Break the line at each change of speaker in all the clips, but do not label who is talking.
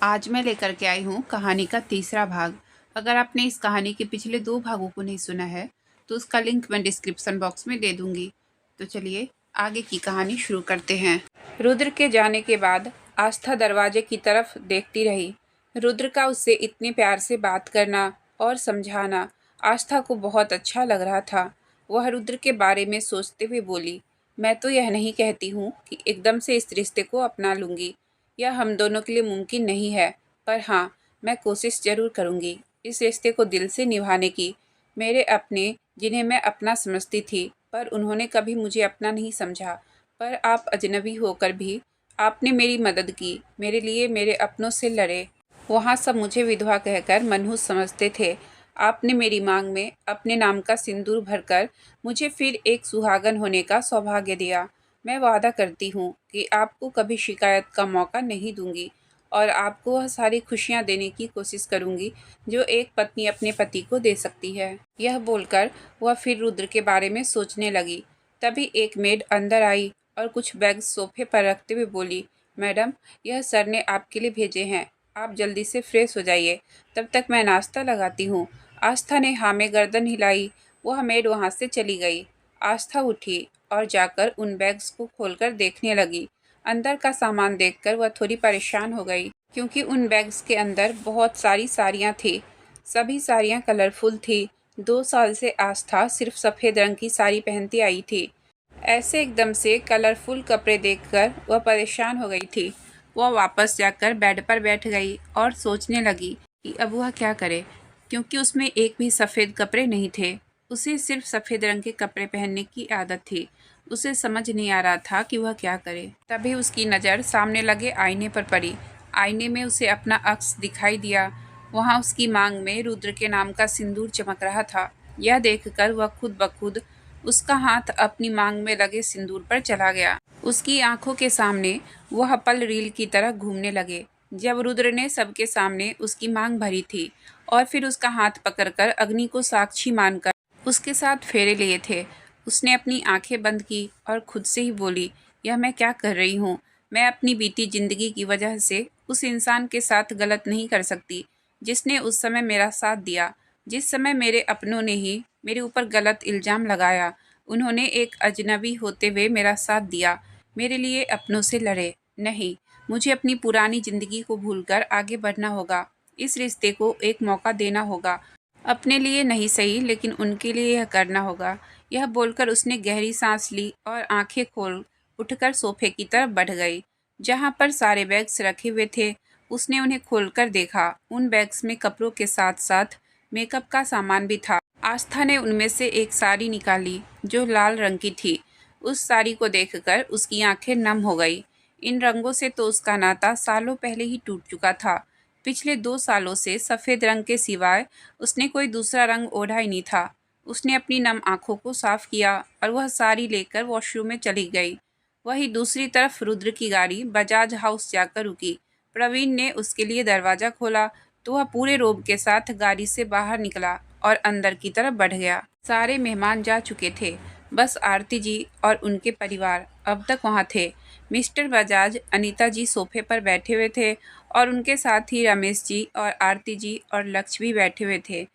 आज मैं लेकर के आई हूँ कहानी का तीसरा भाग। अगर आपने इस कहानी के पिछले 2 भागों को नहीं सुना है तो उसका लिंक मैं डिस्क्रिप्शन बॉक्स में दे दूँगी। तो चलिए आगे की कहानी शुरू करते हैं। रुद्र के जाने के बाद आस्था दरवाजे की तरफ देखती रही। रुद्र का उससे इतने प्यार से बात करना और समझाना आस्था को बहुत अच्छा लग रहा था। वह रुद्र के बारे में सोचते हुए बोली, मैं तो यह नहीं कहती हूँ कि एकदम से इस रिश्ते को अपना लूँगी। यह हम दोनों के लिए मुमकिन नहीं है, पर हाँ, मैं कोशिश ज़रूर करूँगी इस रिश्ते को दिल से निभाने की। मेरे अपने, जिन्हें मैं अपना समझती थी, पर उन्होंने कभी मुझे अपना नहीं समझा। पर आप अजनबी होकर भी आपने मेरी मदद की, मेरे लिए मेरे अपनों से लड़े। वहाँ सब मुझे विधवा कहकर मनहूस समझते थे। आपने मेरी मांग में अपने नाम का सिंदूर भरकर मुझे फिर एक सुहागन होने का सौभाग्य दिया। मैं वादा करती हूँ कि आपको कभी शिकायत का मौका नहीं दूंगी और आपको वह सारी खुशियाँ देने की कोशिश करूंगी जो एक पत्नी अपने पति को दे सकती है। यह बोलकर वह फिर रुद्र के बारे में सोचने लगी। तभी एक मेड अंदर आई और कुछ बैग सोफे पर रखते हुए बोली, मैडम, यह सर ने आपके लिए भेजे हैं। आप जल्दी से फ्रेश हो जाइए, तब तक मैं नाश्ता लगाती हूँ। आस्था ने हाँ में गर्दन हिलाई। वह मेड वहाँ से चली गई। आस्था उठी और जाकर उन बैग्स को खोलकर देखने लगी। अंदर का सामान देखकर वह थोड़ी परेशान हो गई, क्योंकि उन बैग्स के अंदर बहुत सारी साड़ियाँ थी। सभी साड़ियाँ कलरफुल थी। 2 साल से आस्था सिर्फ सफ़ेद रंग की साड़ी पहनती आई थी। ऐसे एकदम से कलरफुल कपड़े देखकर वह परेशान हो गई थी। वह वापस जाकर बेड पर बैठ गई और सोचने लगी कि अब वह क्या करे, क्योंकि उसमें एक भी सफ़ेद कपड़े नहीं थे। उसे सिर्फ सफ़ेद रंग के कपड़े पहनने की आदत थी। उसे समझ नहीं आ रहा था कि वह क्या करे। तभी उसकी नज़र सामने लगे आईने पर पड़ी। आईने में उसे अपना अक्स दिखाई दिया। वहाँ उसकी मांग में रुद्र के नाम का सिंदूर चमक रहा था। यह देखकर वह खुद ब खुद उसका हाथ अपनी मांग में लगे सिंदूर पर चला गया। उसकी आंखों के सामने वह पल रील की तरह घूमने लगे। जब रुद्र ने सबके सामने उसकी मांग भरी थी और फिर उसका हाथ पकड़कर अग्नि को साक्षी मानकर उसके साथ फेरे लिए थे, उसने अपनी आंखें बंद की और खुद से ही बोली, यह मैं क्या कर रही हूँ। मैं अपनी बीती जिंदगी की वजह से उस इंसान के साथ गलत नहीं कर सकती जिसने उस समय मेरा साथ दिया। जिस समय मेरे अपनों ने ही मेरे ऊपर गलत इल्ज़ाम लगाया, उन्होंने एक अजनबी होते हुए मेरा साथ दिया, मेरे लिए अपनों से लड़े। नहीं, मुझे अपनी पुरानी ज़िंदगी को भूलकर आगे बढ़ना होगा। इस रिश्ते को एक मौका देना होगा। अपने लिए नहीं सही, लेकिन उनके लिए यह करना होगा। यह बोलकर उसने गहरी सांस ली और आंखें खोल उठकर सोफे की तरफ बढ़ गई, जहाँ पर सारे बैग्स रखे हुए थे। उसने उन्हें खोलकर देखा। उन बैग्स में कपड़ों के साथ साथ मेकअप का सामान भी था। आस्था ने उनमें से एक साड़ी निकाली जो लाल रंग की थी। उस साड़ी को देखकर उसकी आंखें नम हो गई। इन रंगों से तो उसका नाता सालों पहले ही टूट चुका था। पिछले 2 सालों से सफ़ेद रंग के सिवाय उसने कोई दूसरा रंग ओढ़ा ही नहीं था। उसने अपनी नम आंखों को साफ किया और वह साड़ी लेकर वॉशरूम में चली गई। वहीं दूसरी तरफ रुद्र की गाड़ी बजाज हाउस जाकर रुकी। प्रवीण ने उसके लिए दरवाज़ा खोला तो वह पूरे रोब के साथ गाड़ी से बाहर निकला और अंदर की तरफ बढ़ गया। सारे मेहमान जा चुके थे, बस आरती जी और उनके परिवार अब तक वहाँ थे। मिस्टर बजाज, अनीता जी सोफे पर बैठे हुए थे और उनके साथ ही रमेश जी और आरती जी और लक्ष्य भी बैठे हुए थे।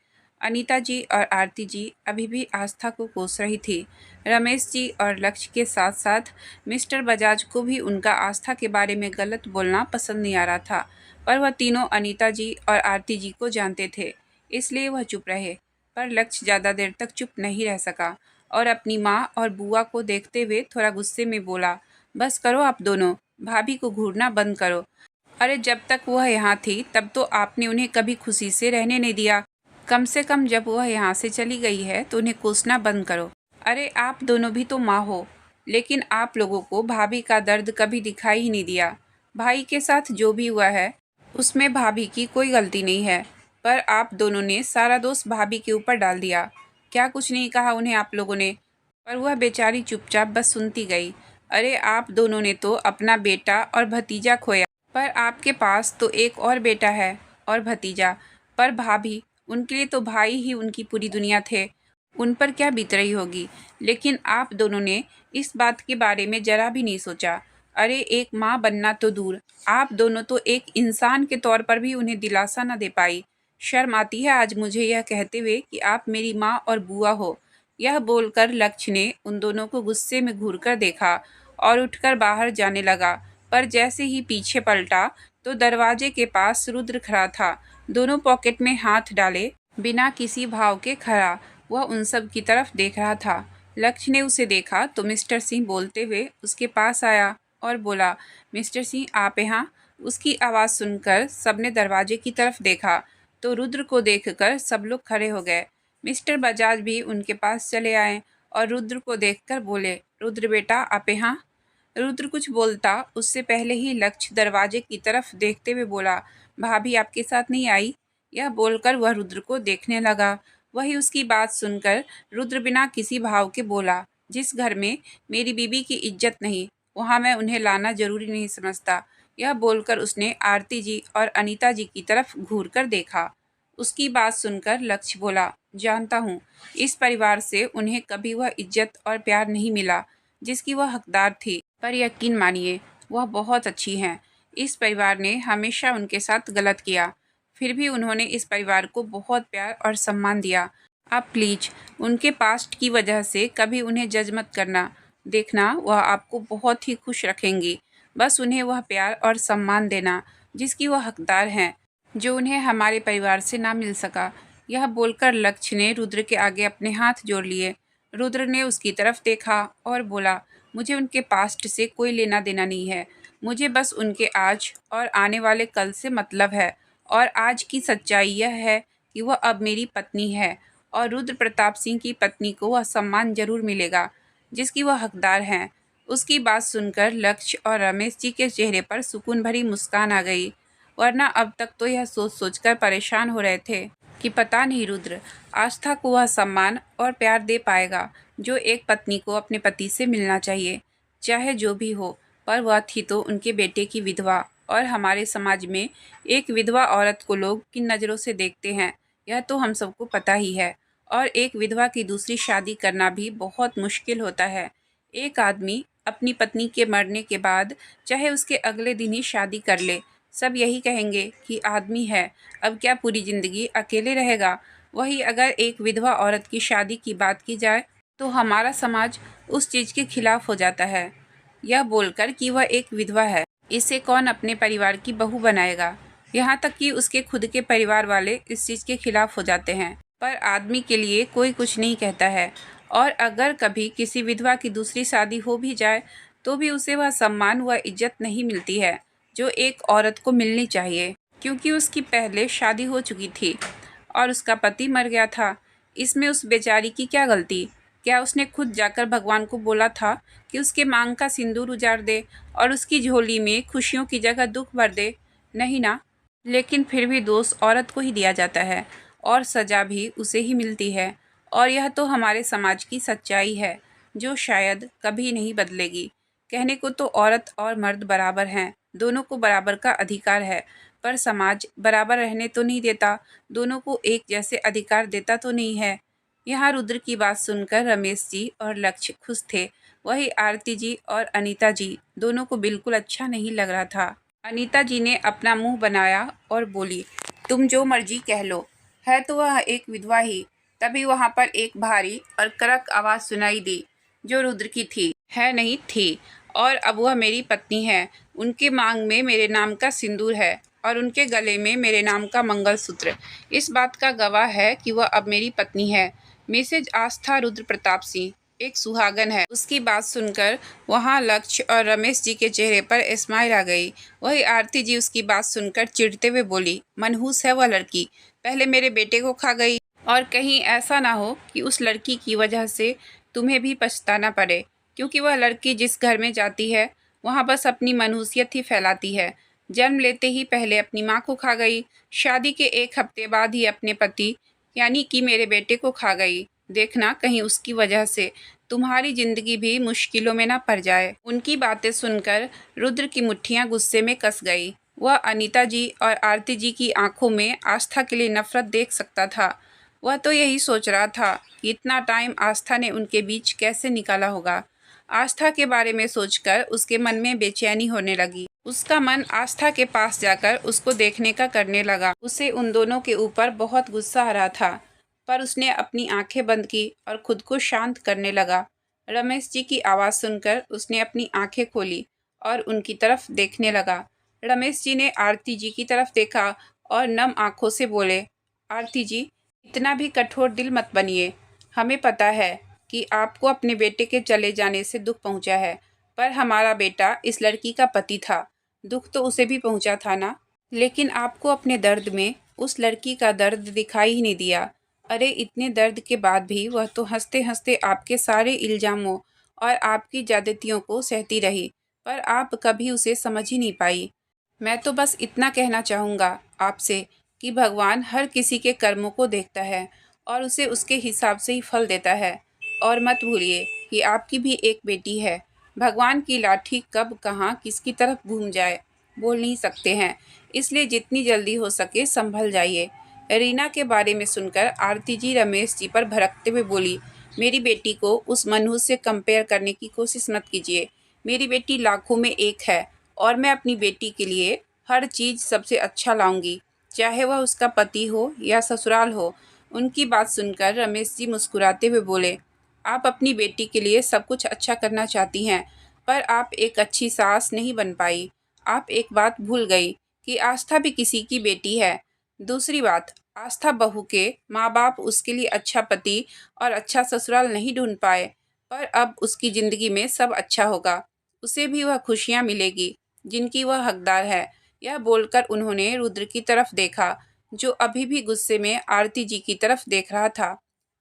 अनीता जी और आरती जी अभी भी आस्था को कोस रही थी। रमेश जी और लक्ष्य के साथ साथ मिस्टर बजाज को भी उनका आस्था के बारे में गलत बोलना पसंद नहीं आ रहा था, पर वह तीनों अनीता जी और आरती जी को जानते थे, इसलिए वह चुप रहे। पर लक्ष्य ज़्यादा देर तक चुप नहीं रह सका और अपनी माँ और बुआ को देखते हुए थोड़ा गुस्से में बोला, बस करो आप दोनों, भाभी को घूरना बंद करो। अरे जब तक वह यहाँ थी तब तो आपने उन्हें कभी खुशी से रहने नहीं दिया। कम से कम जब वह यहाँ से चली गई है तो उन्हें कोसना बंद करो। अरे आप दोनों भी तो माँ हो, लेकिन आप लोगों को भाभी का दर्द कभी दिखाई ही नहीं दिया। भाई के साथ जो भी हुआ है उसमें भाभी की कोई गलती नहीं है, पर आप दोनों ने सारा दोष भाभी के ऊपर डाल दिया। क्या कुछ नहीं कहा उन्हें आप लोगों ने? पर वह बेचारी चुपचाप बस सुनती गई। अरे आप दोनों ने तो अपना बेटा और भतीजा खोया, पर आपके पास तो एक और बेटा है और भतीजा। पर भाभी, उनके लिए तो भाई ही उनकी पूरी दुनिया थे। उन पर क्या बीत रही होगी, लेकिन आप दोनों ने इस बात के बारे में जरा भी नहीं सोचा। अरे एक माँ बनना तो दूर, आप दोनों तो एक इंसान के तौर पर भी उन्हें दिलासा न दे पाई। शर्म आती है आज मुझे यह कहते हुए कि आप मेरी माँ और बुआ हो। यह बोलकर लक्ष्य ने उन दोनों को गुस्से में घूरकर देखा और उठकर बाहर जाने लगा, पर जैसे ही पीछे पलटा तो दरवाजे के पास रुद्र खड़ा था, दोनों पॉकेट में हाथ डाले, बिना किसी भाव के खड़ा। वह उन सब की तरफ देख रहा था। लक्ष्य ने उसे देखा तो मिस्टर सिंह बोलते हुए उसके पास आया और बोला, मिस्टर सिंह आप यहाँ? उसकी आवाज़ सुनकर सबने दरवाजे की तरफ देखा तो रुद्र को देखकर सब लोग खड़े हो गए। मिस्टर बजाज भी उनके पास चले आए और रुद्र को देखकर बोले, रुद्र बेटा आप यहाँ? रुद्र कुछ बोलता उससे पहले ही लक्ष्य दरवाजे की तरफ देखते हुए बोला, भाभी आपके साथ नहीं आई? यह बोलकर वह रुद्र को देखने लगा। वही उसकी बात सुनकर रुद्र बिना किसी भाव के बोला, जिस घर में मेरी बीबी की इज्जत नहीं, वहाँ मैं उन्हें लाना जरूरी नहीं समझता। यह बोलकर उसने आरती जी और अनीता जी की तरफ घूर कर देखा। उसकी बात सुनकर लक्ष्य बोला, जानता हूँ इस परिवार से उन्हें कभी वह इज्जत और प्यार नहीं मिला जिसकी वह हकदार थी, पर यकीन मानिए वह बहुत अच्छी हैं। इस परिवार ने हमेशा उनके साथ गलत किया, फिर भी उन्होंने इस परिवार को बहुत प्यार और सम्मान दिया। आप प्लीज उनके पास्ट की वजह से कभी उन्हें जज मत करना, देखना वह आपको बहुत ही खुश रखेंगी। बस उन्हें वह प्यार और सम्मान देना जिसकी वह हकदार हैं, जो उन्हें हमारे परिवार से ना मिल सका। यह बोलकर लक्ष्य ने रुद्र के आगे अपने हाथ जोड़ लिए। रुद्र ने उसकी तरफ देखा और बोला, मुझे उनके पास्ट से कोई लेना देना नहीं है, मुझे बस उनके आज और आने वाले कल से मतलब है। और आज की सच्चाई यह है कि वह अब मेरी पत्नी है और रुद्र प्रताप सिंह की पत्नी को वह सम्मान जरूर मिलेगा जिसकी वह हकदार हैं। उसकी बात सुनकर लक्ष्य और रमेश जी के चेहरे पर सुकून भरी मुस्कान आ गई, वरना अब तक तो यह सोच सोचकर परेशान हो रहे थे कि पता नहीं रुद्र आस्था को वह सम्मान और प्यार दे पाएगा जो एक पत्नी को अपने पति से मिलना चाहिए, चाहे जो भी हो। पर वह थी तो उनके बेटे की विधवा, और हमारे समाज में एक विधवा औरत को लोग किन नज़रों से देखते हैं यह तो हम सबको पता ही है। और एक विधवा की दूसरी शादी करना भी बहुत मुश्किल होता है। एक आदमी अपनी पत्नी के मरने के बाद चाहे उसके अगले दिन ही शादी कर ले, सब यही कहेंगे कि आदमी है, अब क्या पूरी ज़िंदगी अकेले रहेगा। वही अगर एक विधवा औरत की शादी की बात की जाए तो हमारा समाज उस चीज़ के खिलाफ हो जाता है। यह बोलकर कि वह एक विधवा है, इसे कौन अपने परिवार की बहू बनाएगा। यहाँ तक कि उसके खुद के परिवार वाले इस चीज़ के खिलाफ हो जाते हैं, पर आदमी के लिए कोई कुछ नहीं कहता है। और अगर कभी किसी विधवा की दूसरी शादी हो भी जाए तो भी उसे वह सम्मान व इज्जत नहीं मिलती है जो एक औरत को मिलनी चाहिए, क्योंकि उसकी पहले शादी हो चुकी थी और उसका पति मर गया था। इसमें उस बेचारी की क्या गलती? क्या उसने खुद जाकर भगवान को बोला था कि उसके मांग का सिंदूर उजाड़ दे और उसकी झोली में खुशियों की जगह दुख भर दे? नहीं ना। लेकिन फिर भी दोष औरत को ही दिया जाता है और सज़ा भी उसे ही मिलती है। और यह तो हमारे समाज की सच्चाई है जो शायद कभी नहीं बदलेगी। कहने को तो औरत और मर्द बराबर हैं, दोनों को बराबर का अधिकार है, पर समाज बराबर रहने तो नहीं देता, दोनों को एक जैसे अधिकार देता तो नहीं है। यहाँ रुद्र की बात सुनकर रमेश जी और लक्ष्य खुश थे, वही आरती जी और अनीता जी दोनों को बिल्कुल अच्छा नहीं लग रहा था। अनीता जी ने अपना मुंह बनाया और बोली, तुम जो मर्जी कह लो, है तो वह एक विधवा ही। तभी वहां पर एक भारी और कड़क आवाज़ सुनाई दी जो रुद्र की थी, है नहीं थी, और अब वह मेरी पत्नी है। उनके मांग में मेरे नाम का सिंदूर है और उनके गले में मेरे नाम का मंगलसूत्र इस बात का गवाह है कि वह अब मेरी पत्नी है। मिसेज आस्था रुद्र प्रताप सिंह एक सुहागन है। उसकी बात सुनकर वहाँ लक्ष्य और रमेश जी के चेहरे पर स्माइल आ गई। वही आरती जी उसकी बात सुनकर चिढ़ते हुए बोली, मनहूस है वह लड़की, पहले मेरे बेटे को खा गई, और कहीं ऐसा ना हो कि उस लड़की की वजह से तुम्हें भी पछताना पड़े, क्योंकि वह लड़की जिस घर में जाती है वहाँ बस अपनी मनहूसियत ही फैलाती है। जन्म लेते ही पहले अपनी माँ को खा गई, शादी के एक हफ्ते बाद ही अपने पति यानी कि मेरे बेटे को खा गई। देखना कहीं उसकी वजह से तुम्हारी जिंदगी भी मुश्किलों में ना पड़ जाए। उनकी बातें सुनकर रुद्र की मुट्ठियां गुस्से में कस गई। वह अनीता जी और आरती जी की आंखों में आस्था के लिए नफरत देख सकता था। वह तो यही सोच रहा था कि इतना टाइम आस्था ने उनके बीच कैसे निकाला होगा। आस्था के बारे में सोचकर उसके मन में बेचैनी होने लगी। उसका मन आस्था के पास जाकर उसको देखने का करने लगा। उसे उन दोनों के ऊपर बहुत गुस्सा आ रहा था, पर उसने अपनी आंखें बंद की और खुद को शांत करने लगा। रमेश जी की आवाज़ सुनकर उसने अपनी आंखें खोली और उनकी तरफ देखने लगा। रमेश जी ने आरती जी की तरफ देखा और नम आंखों से बोले, आरती जी, इतना भी कठोर दिल मत बनिए। हमें पता है कि आपको अपने बेटे के चले जाने से दुख पहुंचा है, पर हमारा बेटा इस लड़की का पति था। दुख तो उसे भी पहुंचा था ना। लेकिन आपको अपने दर्द में उस लड़की का दर्द दिखाई ही नहीं दिया। अरे इतने दर्द के बाद भी वह तो हंसते हंसते आपके सारे इल्ज़ामों और आपकी ज्यादतियों को सहती रही, पर आप कभी उसे समझ ही नहीं पाई। मैं तो बस इतना कहना चाहूँगा आपसे कि भगवान हर किसी के कर्मों को देखता है और उसे उसके हिसाब से ही फल देता है। और मत भूलिए कि आपकी भी एक बेटी है। भगवान की लाठी कब कहाँ किसकी तरफ घूम जाए बोल नहीं सकते हैं, इसलिए जितनी जल्दी हो सके संभल जाइए। रीना के बारे में सुनकर आरती जी रमेश जी पर भड़कते हुए बोली, मेरी बेटी को उस मनहूस से कंपेयर करने की कोशिश मत कीजिए। मेरी बेटी लाखों में एक है और मैं अपनी बेटी के लिए हर चीज़ सबसे अच्छा लाऊंगी, चाहे वह उसका पति हो या ससुराल हो। उनकी बात सुनकर रमेश जी मुस्कुराते हुए बोले, आप अपनी बेटी के लिए सब कुछ अच्छा करना चाहती हैं, पर आप एक अच्छी सास नहीं बन पाई। आप एक बात भूल गई कि आस्था भी किसी की बेटी है। दूसरी बात, आस्था बहू के माँ बाप उसके लिए अच्छा पति और अच्छा ससुराल नहीं ढूंढ पाए, पर अब उसकी ज़िंदगी में सब अच्छा होगा। उसे भी वह खुशियाँ मिलेगी जिनकी वह हकदार है। यह बोलकर उन्होंने रुद्र की तरफ देखा, जो अभी भी गुस्से में आरती जी की तरफ देख रहा था।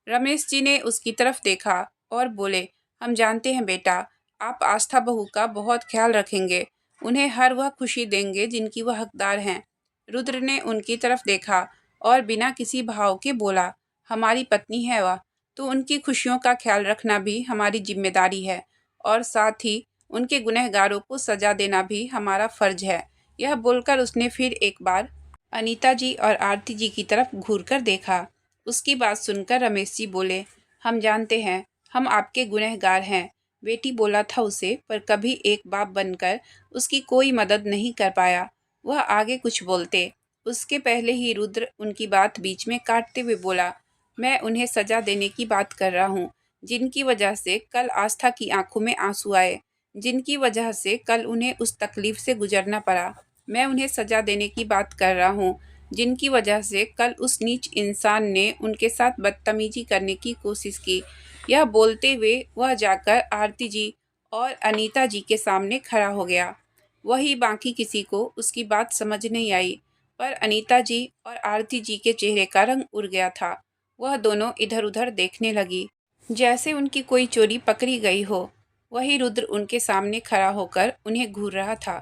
रमेश जी ने उसकी तरफ देखा और बोले, हम जानते हैं बेटा, आप आस्था बहू का बहुत ख्याल रखेंगे, उन्हें हर वह खुशी देंगे जिनकी वह हकदार हैं। रुद्र ने उनकी तरफ देखा और बिना किसी भाव के बोला, हमारी पत्नी है वह, तो उनकी खुशियों का ख्याल रखना भी हमारी जिम्मेदारी है और साथ ही उनके गुनहगारों को सजा देना भी हमारा फर्ज है। यह बोलकर उसने फिर एक बार अनीता जी और आरती जी की तरफ घूरकर देखा। उसकी बात सुनकर रमेश जी बोले, हम जानते हैं, हम आपके गुनहगार हैं। बेटी बोला था उसे, पर कभी एक बाप बनकर उसकी कोई मदद नहीं कर पाया। वह आगे कुछ बोलते, उसके पहले ही रुद्र उनकी बात बीच में काटते हुए बोला, मैं उन्हें सजा देने की बात कर रहा हूँ, जिनकी वजह से कल आस्था की आंखों में आंसू आए, जिनकी वजह से कल उन्हें उस तकलीफ से गुजरना पड़ा। मैं उन्हें सजा देने की बात कर रहा हूँ जिनकी वजह से कल उस नीच इंसान ने उनके साथ बदतमीजी करने की कोशिश की। यह बोलते हुए वह जाकर आरती जी और अनीता जी के सामने खड़ा हो गया। वही बाकी किसी को उसकी बात समझ नहीं आई, पर अनीता जी और आरती जी के चेहरे का रंग उड़ गया था। वह दोनों इधर उधर देखने लगी, जैसे उनकी कोई चोरी पकड़ी गई हो। वही रुद्र उनके सामने खड़ा होकर उन्हें घूर रहा था।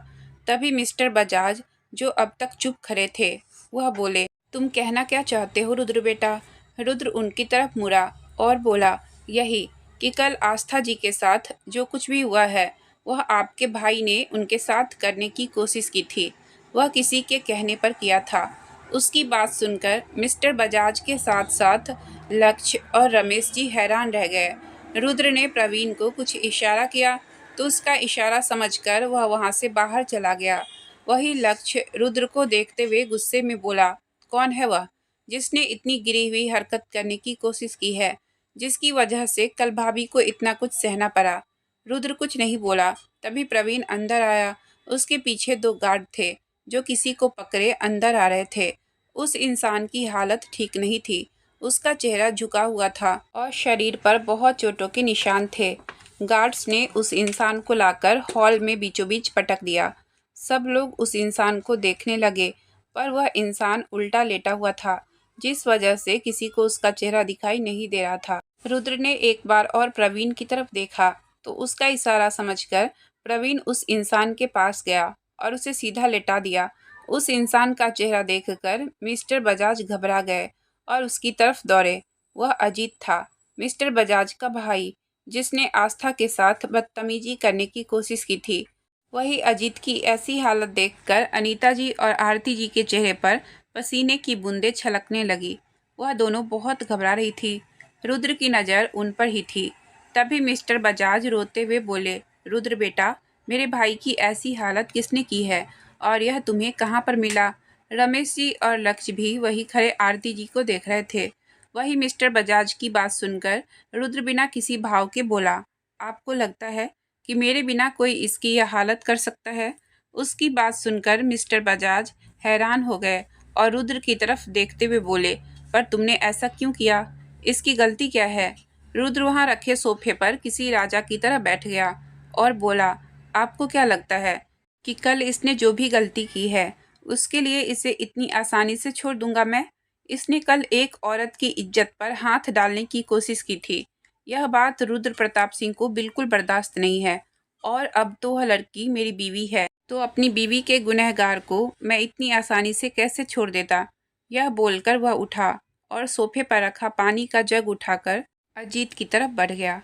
तभी मिस्टर बजाज, जो अब तक चुप खड़े थे, वह बोले, तुम कहना क्या चाहते हो रुद्र बेटा? रुद्र उनकी तरफ मुड़ा और बोला, यही कि कल आस्था जी के साथ जो कुछ भी हुआ है वह आपके भाई ने उनके साथ करने की कोशिश की थी। वह किसी के कहने पर किया था। उसकी बात सुनकर मिस्टर बजाज के साथ साथ लक्ष्य और रमेश जी हैरान रह गए। रुद्र ने प्रवीण को कुछ इशारा किया तो उसका इशारा समझकर वह वहां से बाहर चला गया। वही लक्ष्य रुद्र को देखते हुए गुस्से में बोला, कौन है वह जिसने इतनी गिरी हुई हरकत करने की कोशिश की है, जिसकी वजह से कल भाभी को इतना कुछ सहना पड़ा? रुद्र कुछ नहीं बोला। तभी प्रवीण अंदर आया। उसके पीछे दो गार्ड थे जो किसी को पकड़े अंदर आ रहे थे। उस इंसान की हालत ठीक नहीं थी। उसका चेहरा झुका हुआ था और शरीर पर बहुत चोटों के निशान थे। गार्ड्स ने उस इंसान को लाकर हॉल में बीचों बीच पटक दिया। सब लोग उस इंसान को देखने लगे, पर वह इंसान उल्टा लेटा हुआ था, जिस वजह से किसी को उसका चेहरा दिखाई नहीं दे रहा था। रुद्र ने एक बार और प्रवीण की तरफ देखा तो उसका इशारा समझकर प्रवीण उस इंसान के पास गया और उसे सीधा लेटा दिया। उस इंसान का चेहरा देखकर मिस्टर बजाज घबरा गए और उसकी तरफ दौड़े। वह अजीत था, मिस्टर बजाज का भाई, जिसने आस्था के साथ बदतमीजी करने की कोशिश की थी। वही अजीत की ऐसी हालत देखकर अनीता जी और आरती जी के चेहरे पर पसीने की बूंदें छलकने लगी। वह दोनों बहुत घबरा रही थी। रुद्र की नज़र उन पर ही थी। तभी मिस्टर बजाज रोते हुए बोले, रुद्र बेटा, मेरे भाई की ऐसी हालत किसने की है और यह तुम्हें कहाँ पर मिला? रमेश जी और लक्ष्य भी वही खड़े आरती जी को देख रहे थे। वही मिस्टर बजाज की बात सुनकर रुद्र बिना किसी भाव के बोला, आपको लगता है कि मेरे बिना कोई इसकी यह हालत कर सकता है? उसकी बात सुनकर मिस्टर बजाज हैरान हो गए और रुद्र की तरफ देखते हुए बोले, पर तुमने ऐसा क्यों किया? इसकी गलती क्या है? रुद्र वहां रखे सोफे पर किसी राजा की तरह बैठ गया और बोला, आपको क्या लगता है कि कल इसने जो भी गलती की है उसके लिए इसे इतनी आसानी से छोड़ दूंगा मैं? इसने कल एक औरत की इज्जत पर हाथ डालने की कोशिश की थी। यह बात रुद्र प्रताप सिंह को बिल्कुल बर्दाश्त नहीं है और अब तो वह लड़की मेरी बीवी है, तो अपनी बीवी के गुनहगार को मैं इतनी आसानी से कैसे छोड़ देता? यह बोलकर वह उठा और सोफे पर रखा पानी का जग उठाकर अजीत की तरफ बढ़ गया।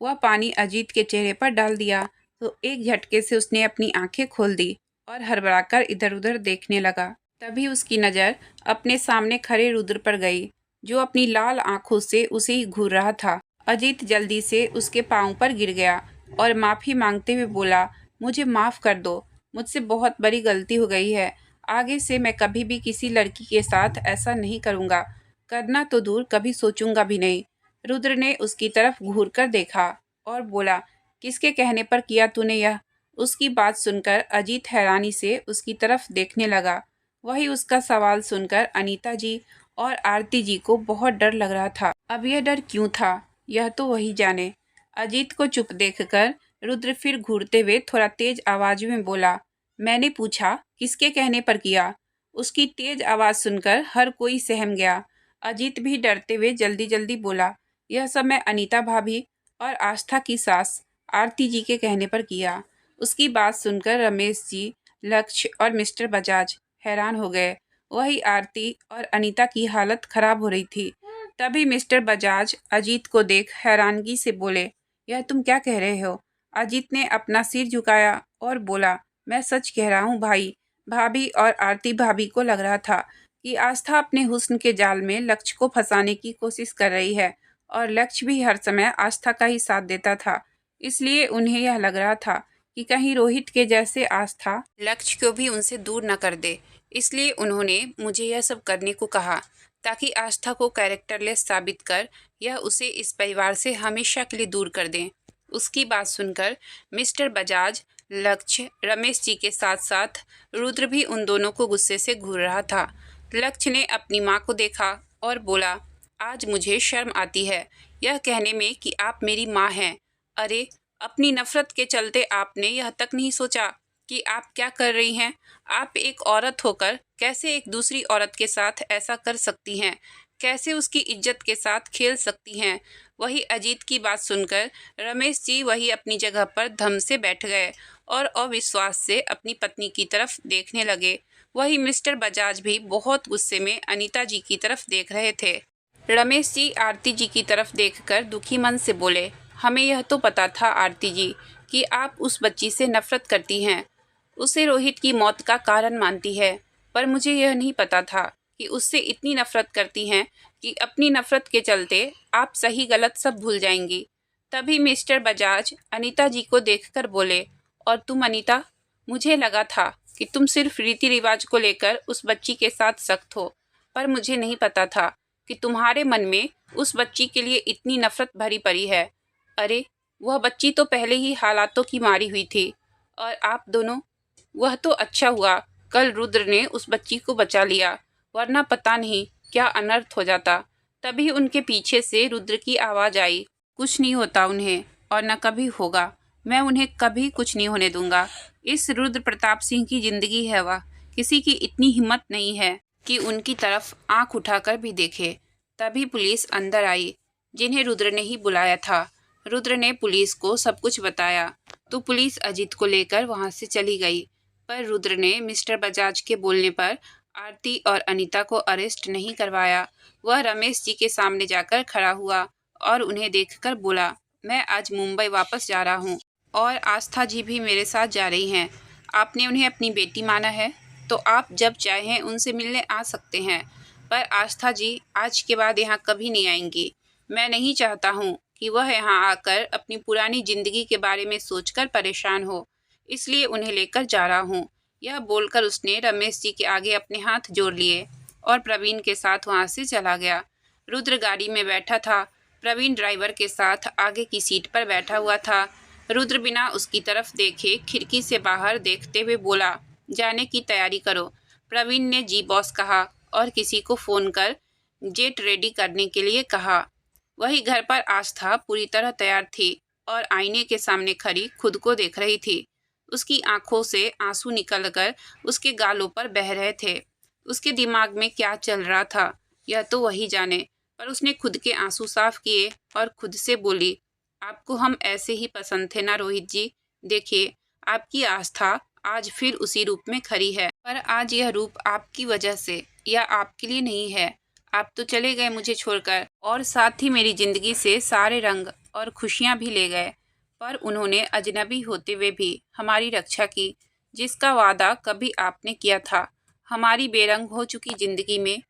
वह पानी अजीत के चेहरे पर डाल दिया तो एक झटके से उसने अपनी आंखें खोल दी और हड़बड़ाकर इधर उधर देखने लगा। तभी उसकी नज़र अपने सामने खड़े रुद्र पर गई, जो अपनी लाल आंखों से उसे ही घूर रहा था। अजीत जल्दी से उसके पांव पर गिर गया और माफ़ी मांगते हुए बोला, मुझे माफ़ कर दो, मुझसे बहुत बड़ी गलती हो गई है। आगे से मैं कभी भी किसी लड़की के साथ ऐसा नहीं करूँगा, करना तो दूर कभी सोचूंगा भी नहीं। रुद्र ने उसकी तरफ घूर कर देखा और बोला, किसके कहने पर किया तूने यह? उसकी बात सुनकर अजीत हैरानी से उसकी तरफ देखने लगा। वही उसका सवाल सुनकर अनीता जी और आरती जी को बहुत डर लग रहा था। अब यह डर क्यों था, यह तो वही जाने। अजीत को चुप देखकर रुद्र फिर घूरते हुए थोड़ा तेज आवाज में बोला, मैंने पूछा किसके कहने पर किया? उसकी तेज आवाज सुनकर हर कोई सहम गया। अजीत भी डरते हुए जल्दी जल्दी बोला, यह सब मैं अनीता भाभी और आस्था की सास आरती जी के कहने पर किया। उसकी बात सुनकर रमेश जी, लक्ष्य और मिस्टर बजाज हैरान हो गए। वही आरती और अनीता की हालत खराब हो रही थी। तभी मिस्टर बजाज अजीत को देख हैरानगी से बोले, यह तुम क्या कह रहे हो? अजीत ने अपना सिर झुकाया और बोला, मैं सच कह रहा हूँ भाई। भाभी और आरती भाभी को लग रहा था कि आस्था अपने हुस्न के जाल में लक्ष्य को फंसाने की कोशिश कर रही है और लक्ष्य भी हर समय आस्था का ही साथ देता था। इसलिए उन्हें यह लग रहा था कि कहीं रोहित के जैसे आस्था लक्ष्य को भी उनसे दूर न कर दे। इसलिए उन्होंने मुझे यह सब करने को कहा ताकि आस्था को कैरेक्टरलेस साबित कर यह उसे इस परिवार से हमेशा के लिए दूर कर दें। उसकी बात सुनकर मिस्टर बजाज, लक्ष्य, रमेश जी के साथ साथ रुद्र भी उन दोनों को गुस्से से घूर रहा था। लक्ष्य ने अपनी माँ को देखा और बोला, आज मुझे शर्म आती है यह कहने में कि आप मेरी माँ हैं। अरे, अपनी नफरत के चलते आपने यह तक नहीं सोचा कि आप क्या कर रही हैं? आप एक औरत होकर कैसे एक दूसरी औरत के साथ ऐसा कर सकती हैं? कैसे उसकी इज्जत के साथ खेल सकती हैं? वही अजीत की बात सुनकर रमेश जी वही अपनी जगह पर धम से बैठ गए और अविश्वास से अपनी पत्नी की तरफ देखने लगे। वही मिस्टर बजाज भी बहुत गुस्से में अनीता जी की तरफ देख रहे थे। रमेश जी आरती जी की तरफ देखकर दुखी मन से बोले, हमें यह तो पता था आरती जी कि आप उस बच्ची से नफरत करती हैं, उसे रोहित की मौत का कारण मानती है, पर मुझे यह नहीं पता था कि उससे इतनी नफरत करती हैं कि अपनी नफरत के चलते आप सही गलत सब भूल जाएंगी। तभी मिस्टर बजाज अनीता जी को देखकर बोले, और तुम अनीता, मुझे लगा था कि तुम सिर्फ रीति रिवाज को लेकर उस बच्ची के साथ सख्त हो, पर मुझे नहीं पता था कि तुम्हारे मन में उस बच्ची के लिए इतनी नफरत भरी पड़ी है। अरे, वह बच्ची तो पहले ही हालातों की मारी हुई थी और आप दोनों, वह तो अच्छा हुआ कल रुद्र ने उस बच्ची को बचा लिया, वरना पता नहीं क्या अनर्थ हो जाता। तभी उनके पीछे से रुद्र की आवाज़ आई, कुछ नहीं होता उन्हें और न कभी होगा, मैं उन्हें कभी कुछ नहीं होने दूंगा। इस रुद्र प्रताप सिंह की जिंदगी है, वह किसी की इतनी हिम्मत नहीं है कि उनकी तरफ आंख उठाकर भी देखे। तभी पुलिस अंदर आई, जिन्हें रुद्र ने ही बुलाया था। रुद्र ने पुलिस को सब कुछ बताया तो पुलिस अजीत को लेकर वहां से चली गई, पर रुद्र ने मिस्टर बजाज के बोलने पर आरती और अनीता को अरेस्ट नहीं करवाया। वह रमेश जी के सामने जाकर खड़ा हुआ और उन्हें देखकर बोला, मैं आज मुंबई वापस जा रहा हूँ और आस्था जी भी मेरे साथ जा रही हैं। आपने उन्हें अपनी बेटी माना है तो आप जब चाहें उनसे मिलने आ सकते हैं, पर आस्था जी आज के बाद यहाँ कभी नहीं आएंगी। मैं नहीं चाहता हूँ कि वह यहाँ आकर अपनी पुरानी जिंदगी के बारे में सोचकर परेशान हो, इसलिए उन्हें लेकर जा रहा हूँ। यह बोलकर उसने रमेश जी के आगे अपने हाथ जोड़ लिए और प्रवीण के साथ वहाँ से चला गया। रुद्र गाड़ी में बैठा था। प्रवीण ड्राइवर के साथ आगे की सीट पर बैठा हुआ था। रुद्र बिना उसकी तरफ देखे खिड़की से बाहर देखते हुए बोला, जाने की तैयारी करो। प्रवीण ने जी बॉस कहा और किसी को फ़ोन कर जेट रेडी करने के लिए कहा। वही घर पर आस्था पूरी तरह तैयार थी और आईने के सामने खड़ी खुद को देख रही थी। उसकी आंखों से आंसू निकलकर उसके गालों पर बह रहे थे। उसके दिमाग में क्या चल रहा था यह तो वही जाने, पर उसने खुद के आंसू साफ किए और खुद से बोली, आपको हम ऐसे ही पसंद थे ना रोहित जी। देखिए, आपकी आस्था आज फिर उसी रूप में खड़ी है, पर आज यह रूप आपकी वजह से या आपके लिए नहीं है। आप तो चले गए मुझे छोड़कर और साथ ही मेरी जिंदगी से सारे रंग और खुशियां भी ले गए, पर उन्होंने अजनबी होते हुए भी हमारी रक्षा की, जिसका वादा कभी आपने किया था। हमारी बेरंग हो चुकी जिंदगी में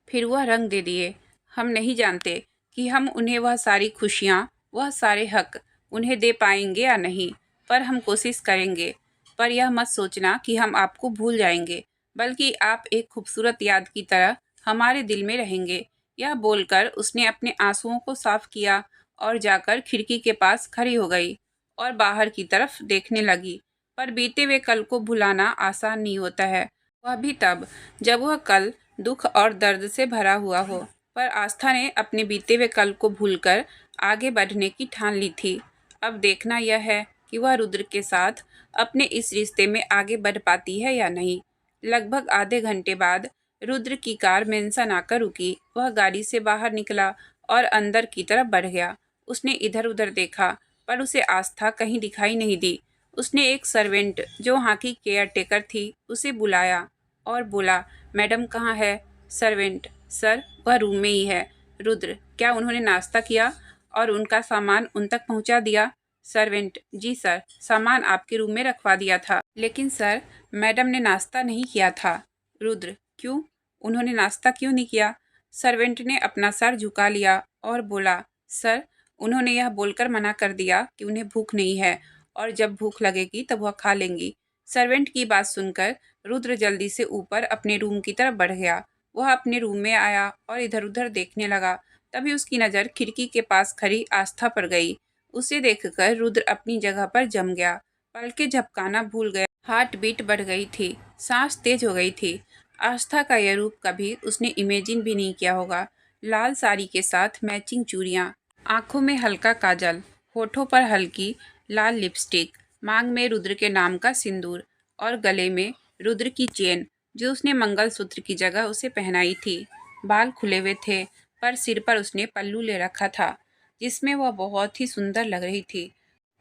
फिर वह रंग दे दिए। हम नहीं जानते कि हम उन्हें वह सारी खुशियाँ, वह सारे हक उन्हें दे पाएंगे या नहीं, पर हम कोशिश करेंगे। पर यह मत सोचना कि हम आपको भूल जाएंगे, बल्कि आप एक खूबसूरत याद की तरह हमारे दिल में रहेंगे। यह बोलकर उसने अपने आंसुओं को साफ किया और जाकर खिड़की के पास खड़ी हो गई और बाहर की तरफ देखने लगी। पर बीते हुए कल को भुलाना आसान नहीं होता है, वह भी तब जब वह कल दुख और दर्द से भरा हुआ हो। पर आस्था ने अपने बीते हुए कल को भूलकर आगे बढ़ने की ठान ली थी। अब देखना यह है कि वह रुद्र के साथ अपने इस रिश्ते में आगे बढ़ पाती है या नहीं। लगभग आधे घंटे बाद रुद्र की कार मेंशन आकर रुकी। वह गाड़ी से बाहर निकला और अंदर की तरफ बढ़ गया। उसने इधर उधर देखा, पर उसे आस्था कहीं दिखाई नहीं दी। उसने एक सर्वेंट जो वहाँ की केयर टेकर थी उसे बुलाया और बोला, मैडम कहाँ है? सर्वेंट, सर वह रूम में ही है। रुद्र, क्या उन्होंने नाश्ता किया और उनका सामान उन तक पहुँचा दिया? सर्वेंट, जी सर, सामान आपके रूम में रखवा दिया था। लेकिन सर, मैडम ने नाश्ता नहीं किया था। रुद्र, क्यों? उन्होंने नाश्ता क्यों नहीं किया? सर्वेंट ने अपना सर झुका लिया और बोला, सर उन्होंने यह बोलकर मना कर दिया कि उन्हें भूख नहीं है और जब भूख लगेगी तब वह खा लेंगी। सर्वेंट की बात सुनकर रुद्र जल्दी से ऊपर अपने रूम की तरफ बढ़ गया। वह अपने रूम में आया और इधर उधर देखने लगा। तभी उसकी नज़र खिड़की के पास खड़ी आस्था पर गई। उसे देखकर रुद्र अपनी जगह पर जम गया। पलकें झपकाना भूल गया। हार्ट बीट बढ़ गई थी, सांस तेज हो गई थी। आस्था का यह रूप कभी उसने इमेजिन भी नहीं किया होगा। लाल साड़ी के साथ मैचिंग चूड़ियाँ, आंखों में हल्का काजल, होठों पर हल्की लाल लिपस्टिक, मांग में रुद्र के नाम का सिंदूर और गले में रुद्र की चेन जो उसने मंगलसूत्र की जगह उसे पहनाई थी। बाल खुले हुए थे, पर सिर पर उसने पल्लू ले रखा था जिसमें वह बहुत ही सुंदर लग रही थी।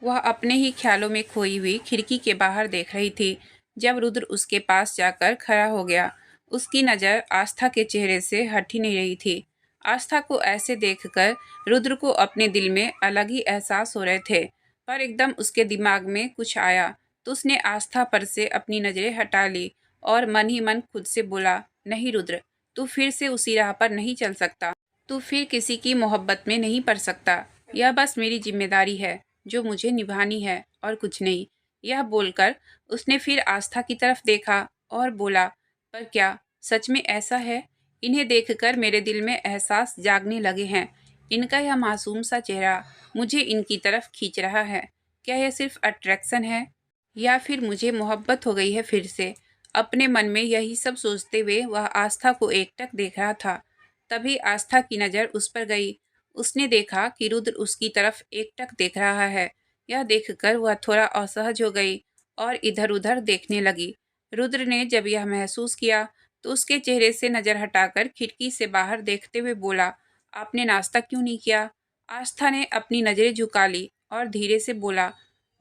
वह अपने ही ख्यालों में खोई हुई खिड़की के बाहर देख रही थी जब रुद्र उसके पास जाकर खड़ा हो गया। उसकी नज़र आस्था के चेहरे से हट ही नहीं रही थी। आस्था को ऐसे देखकर रुद्र को अपने दिल में अलग ही एहसास हो रहे थे, पर एकदम उसके दिमाग में कुछ आया तो उसने आस्था पर से अपनी नज़रें हटा ली और मन ही मन खुद से बोला, नहीं रुद्र, तू फिर से उसी राह पर नहीं चल सकता। तू फिर किसी की मोहब्बत में नहीं पड़ सकता। यह बस मेरी जिम्मेदारी है जो मुझे निभानी है और कुछ नहीं। यह बोलकर उसने फिर आस्था की तरफ देखा और बोला, पर क्या सच में ऐसा है? इन्हें देखकर मेरे दिल में एहसास जागने लगे हैं। इनका यह मासूम सा चेहरा मुझे इनकी तरफ खींच रहा है। क्या यह सिर्फ अट्रैक्शन है या फिर मुझे मोहब्बत हो गई है फिर से? अपने मन में यही सब सोचते हुए वह आस्था को एकटक देख रहा था। तभी आस्था की नज़र उस पर गई। उसने देखा कि रुद्र उसकी तरफ एकटक देख रहा है। यह देखकर वह थोड़ा असहज हो गई और इधर उधर देखने लगी। रुद्र ने जब यह महसूस किया तो उसके चेहरे से नज़र हटाकर खिड़की से बाहर देखते हुए बोला, आपने नाश्ता क्यों नहीं किया? आस्था ने अपनी नज़रें झुका ली और धीरे से बोला,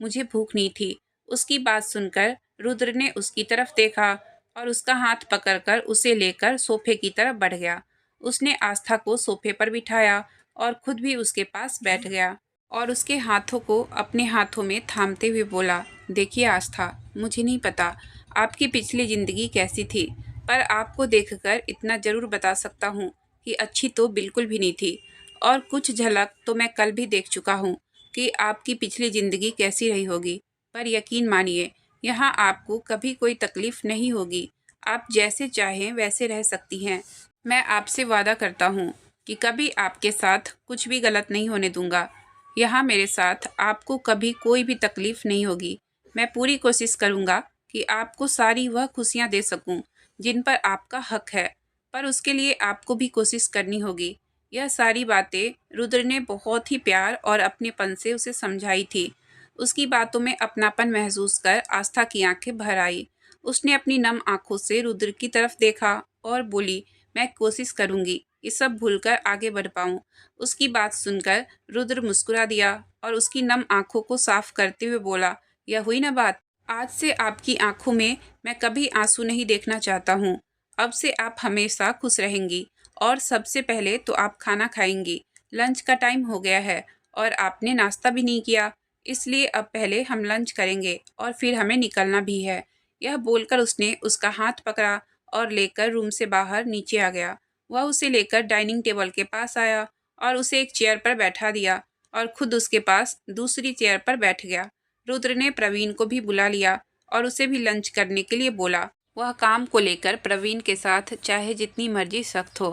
मुझे भूख नहीं थी। उसकी बात सुनकर रुद्र ने उसकी तरफ देखा और उसका हाथ पकड़कर उसे लेकर सोफे की तरफ बढ़ गया। उसने आस्था को सोफे पर बिठाया और खुद भी उसके पास बैठ गया और उसके हाथों को अपने हाथों में थामते हुए बोला, देखिए आस्था, मुझे नहीं पता आपकी पिछली ज़िंदगी कैसी थी, पर आपको देखकर इतना ज़रूर बता सकता हूँ कि अच्छी तो बिल्कुल भी नहीं थी और कुछ झलक तो मैं कल भी देख चुका हूँ कि आपकी पिछली ज़िंदगी कैसी रही होगी। पर यकीन मानिए, यहाँ आपको कभी कोई तकलीफ़ नहीं होगी। आप जैसे चाहें वैसे रह सकती हैं। मैं आपसे वादा करता हूँ कि कभी आपके साथ कुछ भी गलत नहीं होने दूँगा। यहाँ मेरे साथ आपको कभी कोई भी तकलीफ़ नहीं होगी। मैं पूरी कोशिश करूँगा कि आपको सारी वह खुशियाँ दे सकूँ जिन पर आपका हक है, पर उसके लिए आपको भी कोशिश करनी होगी। यह सारी बातें रुद्र ने बहुत ही प्यार और अपनेपन से उसे समझाई थी। उसकी बातों में अपनापन महसूस कर आस्था की आंखें भर आई। उसने अपनी नम आंखों से रुद्र की तरफ देखा और बोली, मैं कोशिश करूंगी ये सब भूलकर आगे बढ़ पाऊं। उसकी बात सुनकर रुद्र मुस्कुरा दिया और उसकी नम आंखों को साफ करते हुए बोला, यह हुई ना बात। आज से आपकी आंखों में मैं कभी आंसू नहीं देखना चाहता हूँ। अब से आप हमेशा खुश रहेंगी और सबसे पहले तो आप खाना खाएंगी। लंच का टाइम हो गया है और आपने नाश्ता भी नहीं किया, इसलिए अब पहले हम लंच करेंगे और फिर हमें निकलना भी है। यह बोलकर उसने उसका हाथ पकड़ा और लेकर रूम से बाहर नीचे आ गया। वह उसे लेकर डाइनिंग टेबल के पास आया और उसे एक चेयर पर बैठा दिया और खुद उसके पास दूसरी चेयर पर बैठ गया। रुद्र ने प्रवीण को भी बुला लिया और उसे भी लंच करने के लिए बोला। वह काम को लेकर प्रवीण के साथ चाहे जितनी मर्जी सख्त हो,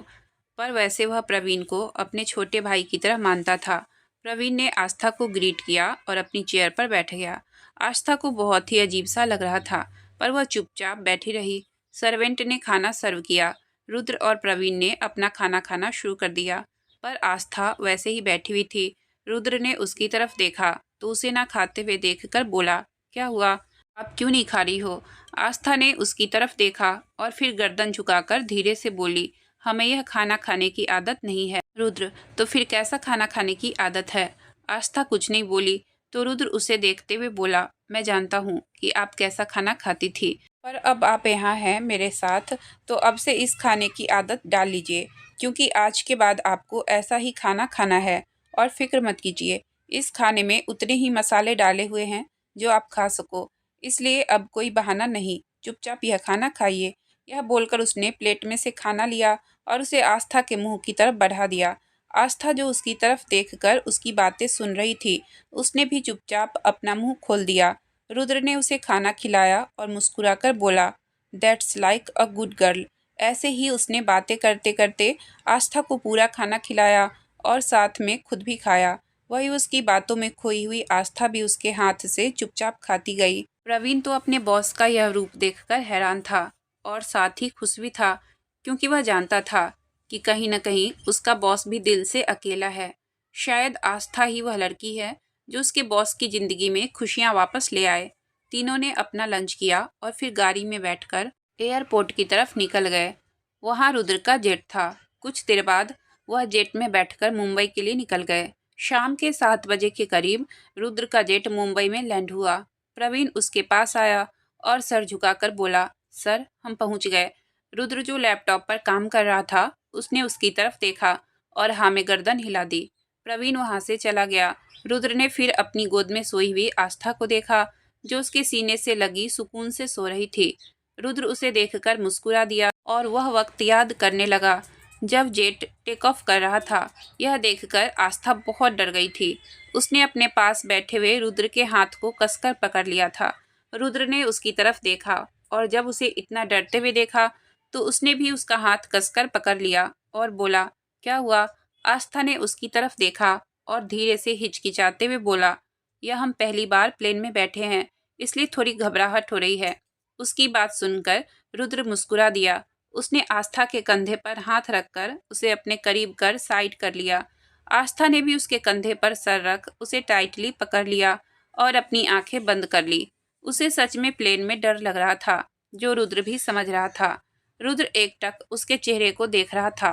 पर वैसे वह प्रवीण को अपने छोटे भाई की तरह मानता था। प्रवीण ने आस्था को ग्रीट किया और अपनी चेयर पर बैठ गया। आस्था को बहुत ही अजीब सा लग रहा था, पर वह चुपचाप बैठी रही। सर्वेंट ने खाना सर्व किया। रुद्र और प्रवीण ने अपना खाना खाना शुरू कर दिया, पर आस्था वैसे ही बैठी हुई थी। रुद्र ने उसकी तरफ देखा तो उसे ना खाते हुए देखकर बोला, क्या हुआ, आप क्यों नहीं खा रही हो? आस्था ने उसकी तरफ देखा और फिर गर्दन झुकाकर धीरे से बोली, हमें यह खाना खाने की आदत नहीं है। रुद्र, तो फिर कैसा खाना खाने की आदत है? आस्था कुछ नहीं बोली तो रुद्र उसे देखते हुए बोला, मैं जानता हूँ कि आप कैसा खाना खाती थी, पर अब आप यहाँ हैं मेरे साथ, तो अब से इस खाने की आदत डाल लीजिए, क्योंकि आज के बाद आपको ऐसा ही खाना खाना है। और फिक्र मत कीजिए, इस खाने में उतने ही मसाले डाले हुए हैं जो आप खा सको, इसलिए अब कोई बहाना नहीं, चुपचाप यह खाना खाइए। यह बोलकर उसने प्लेट में से खाना लिया और उसे आस्था के मुंह की तरफ बढ़ा दिया। आस्था जो उसकी तरफ देखकर उसकी बातें सुन रही थी, उसने भी चुपचाप अपना मुंह खोल दिया। रुद्र ने उसे खाना खिलाया और मुस्कुराकर बोला, that's like a good girl. ऐसे ही उसने बातें करते करते आस्था को पूरा खाना खिलाया और साथ में खुद भी खाया। वही उसकी बातों में खोई हुई आस्था भी उसके हाथ से चुपचाप खाती गई। प्रवीण तो अपने बॉस का यह रूप देखकर हैरान था और साथ ही खुश भी था, क्योंकि वह जानता था कि कहीं न कहीं उसका बॉस भी दिल से अकेला है। शायद आस्था ही वह लड़की है जो उसके बॉस की ज़िंदगी में खुशियाँ वापस ले आए। तीनों ने अपना लंच किया और फिर गाड़ी में बैठकर एयरपोर्ट की तरफ निकल गए। वहाँ रुद्र का जेट था। कुछ देर बाद वह जेट में बैठकर मुंबई के लिए निकल गए। शाम के 7 बजे के करीब रुद्र का जेट मुंबई में लैंड हुआ। प्रवीण उसके पास आया और सर झुकाकर बोला, सर हम पहुंच गए। रुद्र जो लैपटॉप पर काम कर रहा था, उसने उसकी तरफ देखा और हाँ में गर्दन हिला दी। प्रवीण वहां से चला गया। रुद्र ने फिर अपनी गोद में सोई हुई आस्था को देखा, जो उसके सीने से लगी सुकून से सो रही थी। रुद्र उसे देखकर मुस्कुरा दिया और वह वक्त याद करने लगा जब जेट टेक ऑफ कर रहा था। यह देखकर आस्था बहुत डर गई थी। उसने अपने पास बैठे हुए रुद्र के हाथ को कसकर पकड़ लिया था। रुद्र ने उसकी तरफ देखा और जब उसे इतना डरते हुए देखा तो उसने भी उसका हाथ कसकर पकड़ लिया और बोला, क्या हुआ? आस्था ने उसकी तरफ देखा और धीरे से हिचकिचाते हुए बोला, यह हम पहली बार प्लेन में बैठे हैं, इसलिए थोड़ी घबराहट हो रही है। उसकी बात सुनकर रुद्र मुस्कुरा दिया। उसने आस्था के कंधे पर हाथ रखकर उसे अपने करीब कर साइड कर लिया। आस्था ने भी उसके कंधे पर सर रख उसे टाइटली पकड़ लिया और अपनी आंखें बंद कर ली। उसे सच में प्लेन में डर लग रहा था, जो रुद्र भी समझ रहा था। रुद्र एकटक उसके चेहरे को देख रहा था।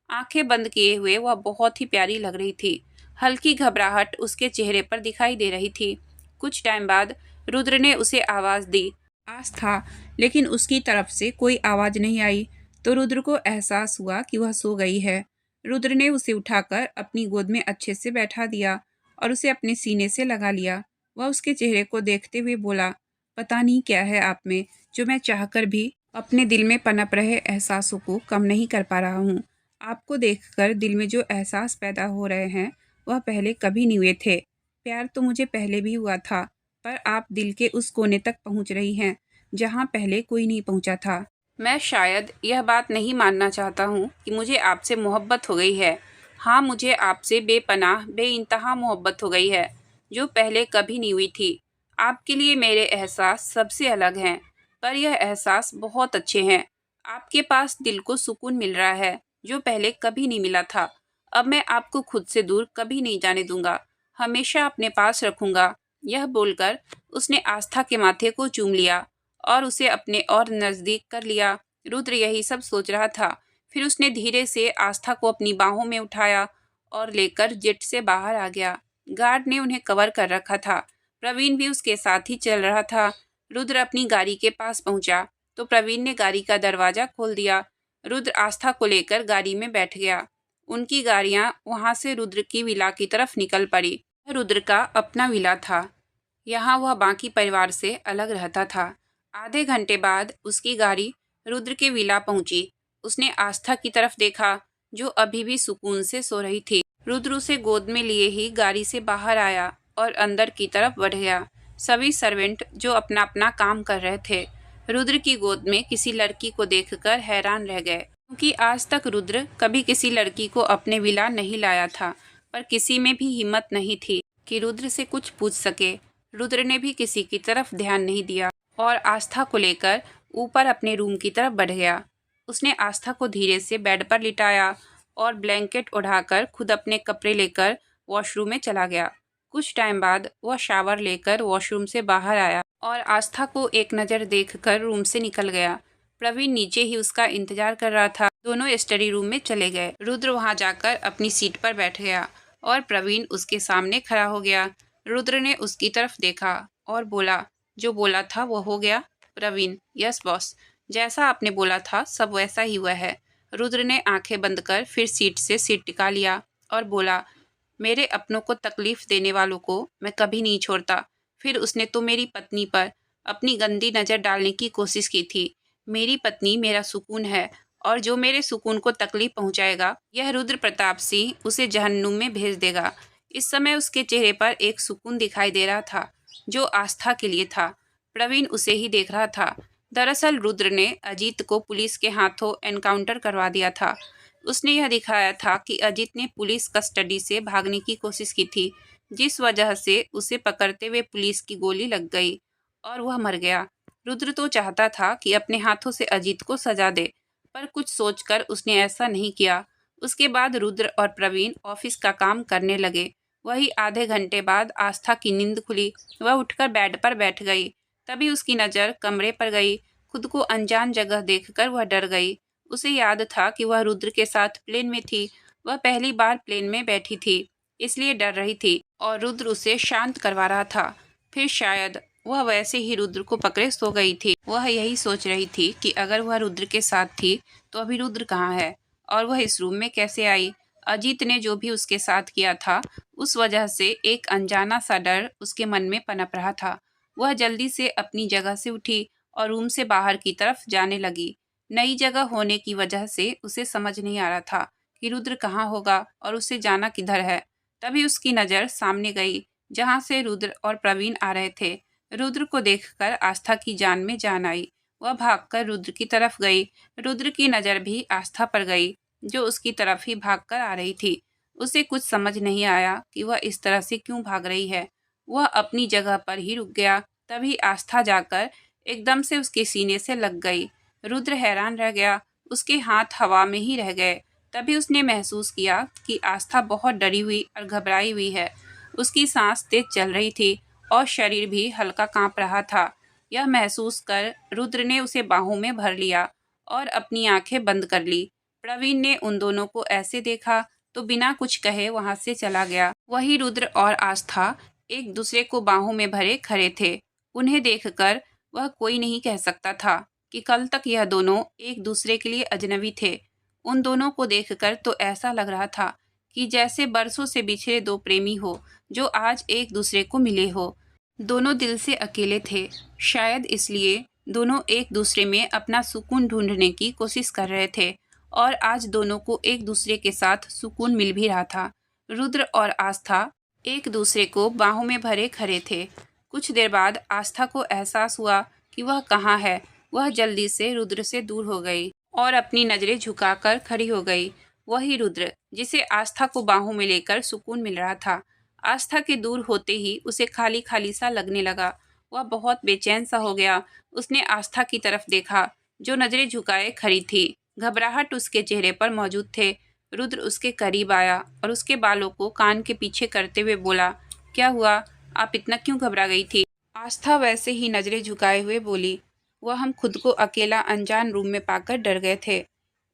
आंखें बंद किए हुए वह बहुत ही प्यारी लग रही थी। हल्की घबराहट उसके चेहरे पर दिखाई दे रही थी। कुछ टाइम बाद रुद्र ने उसे आवाज़ दी, आस्था, लेकिन उसकी तरफ से कोई आवाज़ नहीं आई। तो रुद्र को एहसास हुआ कि वह सो गई है। रुद्र ने उसे उठाकर अपनी गोद में अच्छे से बैठा दिया और उसे अपने सीने से लगा लिया। वह उसके चेहरे को देखते हुए बोला, पता नहीं क्या है आप में, जो मैं चाहकर भी अपने दिल में पनप रहे एहसासों को कम नहीं कर पा रहा हूँ। आपको देखकर दिल में जो एहसास पैदा हो रहे हैं वह पहले कभी नहीं हुए थे। प्यार तो मुझे पहले भी हुआ था, पर आप दिल के उस कोने तक पहुंच रही हैं जहां पहले कोई नहीं पहुंचा था। मैं शायद यह बात नहीं मानना चाहता हूँ कि मुझे आपसे मोहब्बत हो गई है। हाँ, मुझे आपसे बेपनाह बेइंतहा मोहब्बत हो गई है, जो पहले कभी नहीं हुई थी। आपके लिए मेरे एहसास सबसे अलग हैं, पर यह एहसास बहुत अच्छे हैं। आपके पास दिल को सुकून मिल रहा है, जो पहले कभी नहीं मिला था। अब मैं आपको खुद से दूर कभी नहीं जाने दूंगा, हमेशा अपने पास रखूंगा। यह बोलकर उसने आस्था के माथे को चूम लिया और उसे अपने और नजदीक कर लिया। रुद्र यही सब सोच रहा था। फिर उसने धीरे से आस्था को अपनी बाहों में उठाया और लेकर जेट से बाहर आ गया। गार्ड ने उन्हें कवर कर रखा था। प्रवीण भी उसके साथ ही चल रहा था। रुद्र अपनी गाड़ी के पास पहुंचा तो प्रवीण ने गाड़ी का दरवाजा खोल दिया। रुद्र आस्था को लेकर गाड़ी में बैठ गया। उनकी गाड़ियां वहां से रुद्र की विला की तरफ निकल पड़ी। रुद्र का अपना विला था। यहाँ वह बाकी परिवार से अलग रहता था। आधे घंटे बाद उसकी गाड़ी रुद्र के विला पहुंची। उसने आस्था की तरफ देखा, जो अभी भी सुकून से सो रही थी। रुद्र उसे गोद में लिए ही गाड़ी से बाहर आया और अंदर की तरफ बढ़ गया। सभी सर्वेंट जो अपना अपना काम कर रहे थे, रुद्र की गोद में किसी लड़की को देखकर हैरान रह गए, क्योंकि आज तक रुद्र कभी किसी लड़की को अपने विला नहीं लाया था। पर किसी में भी हिम्मत नहीं थी कि रुद्र से कुछ पूछ सके। रुद्र ने भी किसी की तरफ ध्यान नहीं दिया और आस्था को लेकर ऊपर अपने रूम की तरफ बढ़ गया। उसने आस्था को धीरे से बेड पर लिटाया और ब्लैंकेट उठाकर खुद अपने कपड़े लेकर वॉशरूम में चला गया। कुछ टाइम बाद वह शावर लेकर वॉशरूम से बाहर आया और आस्था को एक नज़र देखकर रूम से निकल गया। प्रवीण नीचे ही उसका इंतजार कर रहा था। दोनों स्टडी रूम में चले गए। रुद्र वहां जाकर अपनी सीट पर बैठ गया और प्रवीण उसके सामने खड़ा हो गया। रुद्र ने उसकी तरफ देखा और बोला, जो बोला था वो हो गया? प्रवीण, यस बॉस, जैसा आपने बोला था सब वैसा ही हुआ है। रुद्र ने आंखें बंद कर फिर सीट से सिर टिका लिया और बोला, मेरे अपनों को तकलीफ देने वालों को मैं कभी नहीं छोड़ता। फिर उसने तो मेरी पत्नी पर अपनी गंदी नज़र डालने की कोशिश की थी। मेरी पत्नी मेरा सुकून है और जो मेरे सुकून को तकलीफ पहुंचाएगा, यह रुद्र प्रताप सिंह उसे जहन्नुम में भेज देगा। इस समय उसके चेहरे पर एक सुकून दिखाई दे रहा था, जो आस्था के लिए था। प्रवीण उसे ही देख रहा था। दरअसल रुद्र ने अजीत को पुलिस के हाथों एनकाउंटर करवा दिया था। उसने यह दिखाया था कि अजीत ने पुलिस कस्टडी से भागने की कोशिश की थी, जिस वजह से उसे पकड़ते हुए पुलिस की गोली लग गई और वह मर गया। रुद्र तो चाहता था कि अपने हाथों से अजीत को सजा दे, पर कुछ सोचकर उसने ऐसा नहीं किया। उसके बाद रुद्र और प्रवीण ऑफिस का काम करने लगे। वही आधे घंटे बाद आस्था की नींद खुली। वह उठकर बेड पर बैठ गई। तभी उसकी नज़र कमरे पर गई। खुद को अनजान जगह देखकर वह डर गई। उसे याद था कि वह रुद्र के साथ प्लेन में थी। वह पहली बार प्लेन में बैठी थी, इसलिए डर रही थी और रुद्र उसे शांत करवा रहा था। फिर शायद वह वैसे ही रुद्र को पकड़े सो गई थी। वह यही सोच रही थी कि अगर वह रुद्र के साथ थी तो अभी रुद्र कहाँ है और वह इस रूम में कैसे आई। अजीत ने जो भी उसके साथ किया था, उस वजह से एक अनजाना सा डर उसके मन में पनप रहा था। वह जल्दी से अपनी जगह से उठी और रूम से बाहर की तरफ जाने लगी। नई जगह होने की वजह से उसे समझ नहीं आ रहा था कि रुद्र कहाँ होगा और उसे जाना किधर है। तभी उसकी नज़र सामने गई, जहाँ से रुद्र और प्रवीण आ रहे थे। रुद्र को देखकर आस्था की जान में जान आई। वह भागकर रुद्र की तरफ गई। रुद्र की नज़र भी आस्था पर गई, जो उसकी तरफ ही भागकर आ रही थी। उसे कुछ समझ नहीं आया कि वह इस तरह से क्यों भाग रही है। वह अपनी जगह पर ही रुक गया। तभी आस्था जाकर एकदम से उसके सीने से लग गई। रुद्र हैरान रह गया। उसके हाथ हवा में ही रह गए। तभी उसने महसूस किया कि आस्था बहुत डरी हुई और घबराई हुई है। उसकी सांस तेज चल रही थी और शरीर भी हल्का कांप रहा था। यह महसूस कर रुद्र ने उसे बाहों में भर लिया और अपनी आंखें बंद कर ली। प्रवीण ने उन दोनों को ऐसे देखा तो बिना कुछ कहे वहां से चला गया। वही रुद्र और आस्था एक दूसरे को बाहों में भरे खड़े थे। उन्हें देखकर वह कोई नहीं कह सकता था कि कल तक यह दोनों एक दूसरे के लिए अजनबी थे। उन दोनों को देखकर तो ऐसा लग रहा था कि जैसे बरसों से बिछड़े दो प्रेमी हो, जो आज एक दूसरे को मिले हो। दोनों दिल से अकेले थे। शायद इसलिए दोनों एक दूसरे में अपना सुकून ढूंढने की कोशिश कर रहे थे और आज दोनों को एक दूसरे के साथ सुकून मिल भी रहा था। रुद्र और आस्था एक दूसरे को बाहों में भरे खड़े थे। कुछ देर बाद आस्था को एहसास हुआ कि वह कहाँ है। वह जल्दी से रुद्र से दूर हो गई और अपनी नजरें झुकाकर खड़ी हो गई। वही रुद्र जिसे आस्था को बाहों में लेकर सुकून मिल रहा था। आस्था के दूर होते ही उसे खाली खाली सा लगने लगा। वह बहुत बेचैन सा हो गया। उसने आस्था की तरफ देखा जो नजरें झुकाए खड़ी थी। घबराहट उसके चेहरे पर मौजूद थे। रुद्र उसके करीब आया और उसके बालों को कान के पीछे करते हुए बोला, क्या हुआ? आप इतना क्यों घबरा गई थी? आस्था वैसे ही नजरें झुकाए हुए बोली, वह हम खुद को अकेला अनजान रूम में पाकर डर गए थे,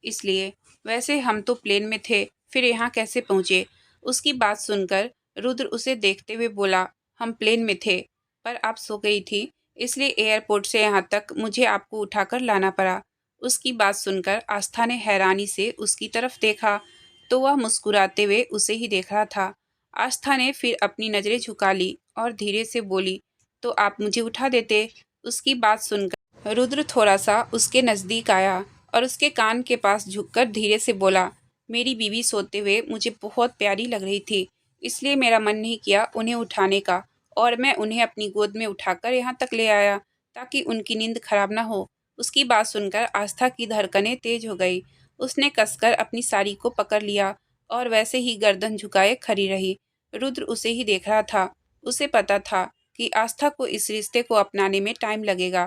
इसलिए। वैसे हम तो प्लेन में थे, फिर यहाँ कैसे पहुँचे? उसकी बात सुनकर रुद्र उसे देखते हुए बोला, हम प्लेन में थे, पर आप सो गई थी, इसलिए एयरपोर्ट से यहाँ तक मुझे आपको उठाकर लाना पड़ा। उसकी बात सुनकर आस्था ने हैरानी से उसकी तरफ देखा तो वह मुस्कुराते हुए उसे ही देख रहा था। आस्था ने फिर अपनी नज़रें झुका ली और धीरे से बोली, तो आप मुझे उठा देते। उसकी बात सुनकर रुद्र थोड़ा सा उसके नज़दीक आया और उसके कान के पास झुककर धीरे से बोला, मेरी बीवी सोते हुए मुझे बहुत प्यारी लग रही थी, इसलिए मेरा मन नहीं किया उन्हें उठाने का और मैं उन्हें अपनी गोद में उठाकर यहाँ तक ले आया ताकि उनकी नींद खराब ना हो। उसकी बात सुनकर आस्था की धड़कनें तेज हो गई। उसने कसकर अपनी साड़ी को पकड़ लिया और वैसे ही गर्दन झुकाए खड़ी रही। रुद्र उसे ही देख रहा था। उसे पता था कि आस्था को इस रिश्ते को अपनाने में टाइम लगेगा,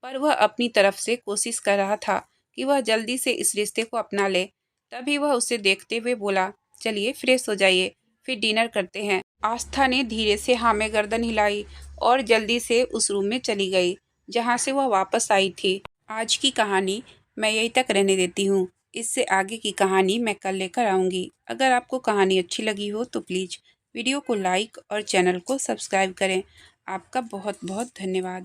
पर वह अपनी तरफ से कोशिश कर रहा था कि वह जल्दी से इस रिश्ते को अपना ले। तभी वह उसे देखते हुए बोला, चलिए फ्रेश हो जाइए, फिर डिनर करते हैं। आस्था ने धीरे से हाँ में गर्दन हिलाई और जल्दी से उस रूम में चली गई जहाँ से वह वापस आई थी। आज की कहानी मैं यहीं तक रहने देती हूँ। इससे आगे की कहानी मैं कल लेकर आऊँगी। अगर आपको कहानी अच्छी लगी हो तो प्लीज़ वीडियो को लाइक और चैनल को सब्सक्राइब करें। आपका बहुत बहुत धन्यवाद।